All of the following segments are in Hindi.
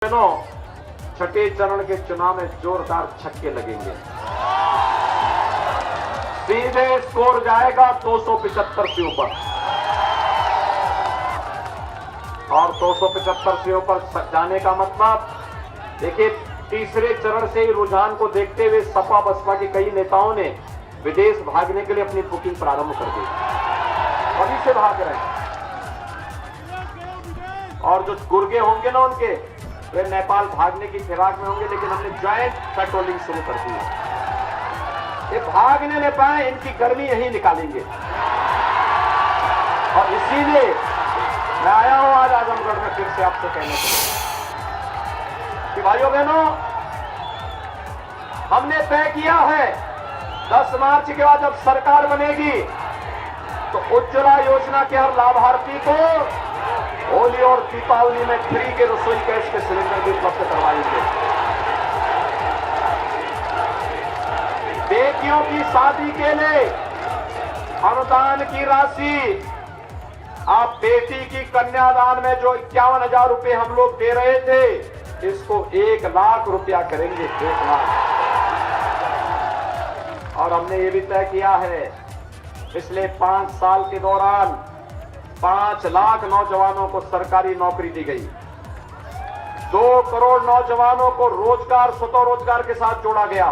छठे चरण के चुनाव में जोरदार छक्के लगेंगे। सीधे स्कोर जाएगा 275 से ऊपर और 275 से ऊपर जाने का मतलब देखिए, तीसरे चरण से ही रुझान को देखते हुए सपा बसपा के कई नेताओं ने विदेश भागने के लिए अपनी बुकिंग प्रारंभ कर दी। अभी से भाग रहे हैं और जो गुर्गे होंगे ना उनके, वे नेपाल भागने की फिराक में होंगे, लेकिन हमने ज्वाइंट पेट्रोलिंग शुरू कर दी है। ये भागने नहीं पाए, इनकी गर्मी यहीं निकालेंगे और इसीलिए मैं आया हूं आज आजमगढ़ में फिर से आपसे कहने के लिए कि भाइयों बहनों, हमने तय किया है 10 मार्च के बाद जब सरकार बनेगी तो उज्ज्वला योजना के हर लाभार्थी को होली और दीपावली में फ्री के रसोई गैस के सिलेंडर भी उपलब्ध करवाएंगे। बेटियों की शादी के लिए अनुदान की राशि, आप बेटी की कन्यादान में जो 51,000 रुपए हम लोग दे रहे थे, इसको 1 लाख रुपया करेंगे, 1 लाख। और हमने ये भी तय किया है पिछले 5 साल के दौरान 5 लाख नौजवानों को सरकारी नौकरी दी गई। 2 करोड़ नौजवानों को रोजगार, स्वतः रोजगार के साथ जोड़ा गया।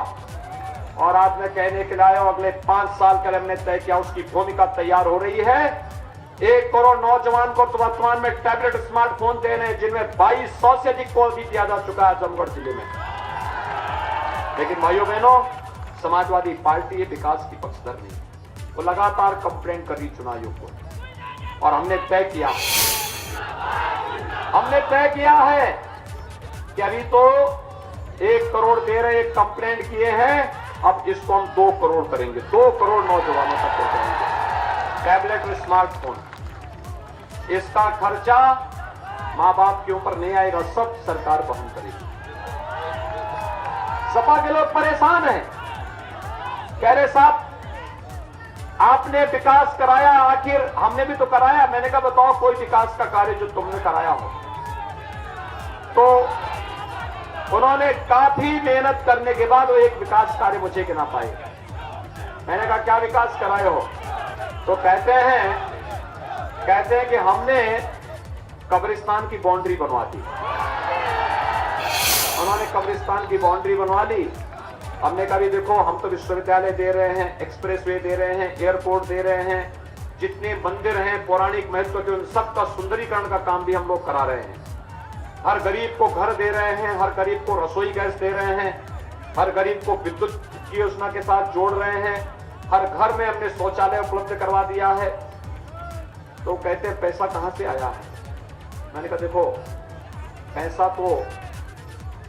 और आज मैं कहने के लिए आया हूं, अगले 5 साल के लिए हमने तय किया, उसकी भूमिका तैयार हो रही है। 1 करोड़ नौजवान को तो वर्तमान में टैबलेट, स्मार्टफोन दे रहे हैं, जिनमें 2200 से अधिक को भी दिया जा चुका है आजमगढ़ जिले में। लेकिन भाइयों बहनों, समाजवादी पार्टी विकास की पक्षधर नहीं, वो लगातार कंप्लेंट कर रही चुनाव आयोग को। और हमने तय किया है कि अभी तो 1 करोड़ दे रहे, एक कंप्लेंट किए हैं, अब इसको हम 2 करोड़ करेंगे। 2 करोड़ नौजवानों तक पहुंचाएंगे टैबलेट और स्मार्टफोन। इसका खर्चा मां बाप के ऊपर नहीं आएगा, सब सरकार वहन करेगी। सपा के लोग परेशान हैं, कह रहे साहब आपने विकास कराया, आखिर हमने भी तो कराया। मैंने कहा बताओ कोई विकास का कार्य जो तुमने कराया हो। तो उन्होंने काफी मेहनत करने के बाद वो एक विकास कार्य मुझे गिना पाए। मैंने कहा क्या विकास कराए हो? तो कहते हैं कि हमने कब्रिस्तान की बाउंड्री बनवा दी। उन्होंने कब्रिस्तान की बाउंड्री बनवा ली। हमने कहा भी देखो, हम तो विश्वविद्यालय दे रहे हैं, एक्सप्रेसवे दे रहे हैं, एयरपोर्ट दे रहे हैं, जितने मंदिर हैं पौराणिक महत्व के, उन सबका सुंदरीकरण का काम भी हम लोग करा रहे हैं। हर गरीब को घर दे रहे हैं, हर गरीब को रसोई गैस दे रहे हैं, हर गरीब को विद्युत की योजना के साथ जोड़ रहे हैं, हर घर में हमने शौचालय उपलब्ध करवा दिया है। तो कहते हैं पैसा कहां से आया है? मैंने कहा देखो, पैसा तो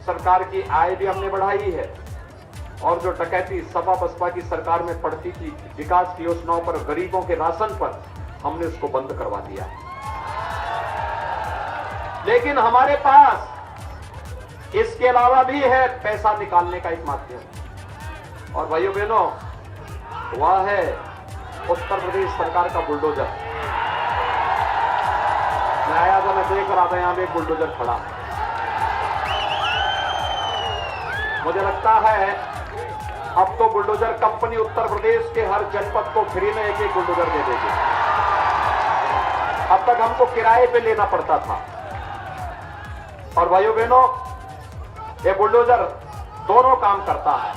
सरकार की आय भी हमने बढ़ाई है, और जो डकैती सपा बसपा की सरकार में पड़ती थी विकास की योजनाओं पर, गरीबों के राशन पर, हमने उसको बंद करवा दिया। लेकिन हमारे पास इसके अलावा भी है पैसा निकालने का एक माध्यम, और भाइयों बहनों, वह है उत्तर प्रदेश सरकार का बुलडोजर। मैं आया था, मैं देख रहा था यहां पे एक बुलडोजर खड़ा। मुझे लगता है अब तो बुलडोजर कंपनी उत्तर प्रदेश के हर जनपद को फ्री में एक बुलडोजर दे देगी। अब तक हमको किराए पे लेना पड़ता था। और भाइयों बहनों, ये बुलडोजर दोनों काम करता है,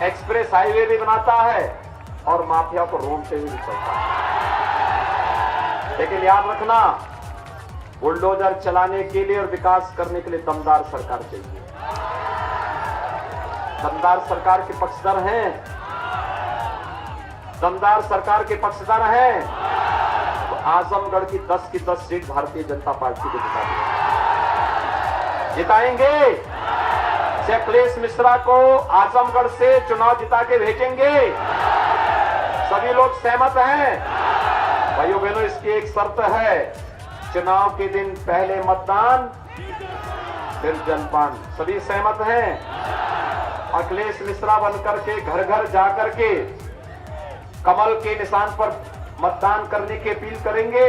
एक्सप्रेस हाईवे भी बनाता है और माफिया को रोकते हुए भी चलता है। लेकिन याद रखना, बुलडोजर चलाने के लिए और विकास करने के लिए दमदार सरकार चाहिए। दमदार सरकार के पक्षधर हैं, दमदार सरकार के पक्षधर हैं तो आजमगढ़ की 10 की 10 सीट भारतीय जनता पार्टी को जिताएंगे। से अखिलेश मिश्रा को आजमगढ़ से चुनाव जिता के भेजेंगे। सभी लोग सहमत हैं? भाइयों बहनों, इसकी एक शर्त है, चुनाव के दिन पहले मतदान फिर जलपान। सभी सहमत हैं? अखिलेश मिश्रा बनकर के घर घर जाकर के कमल के निशान पर मतदान करने की अपील करेंगे।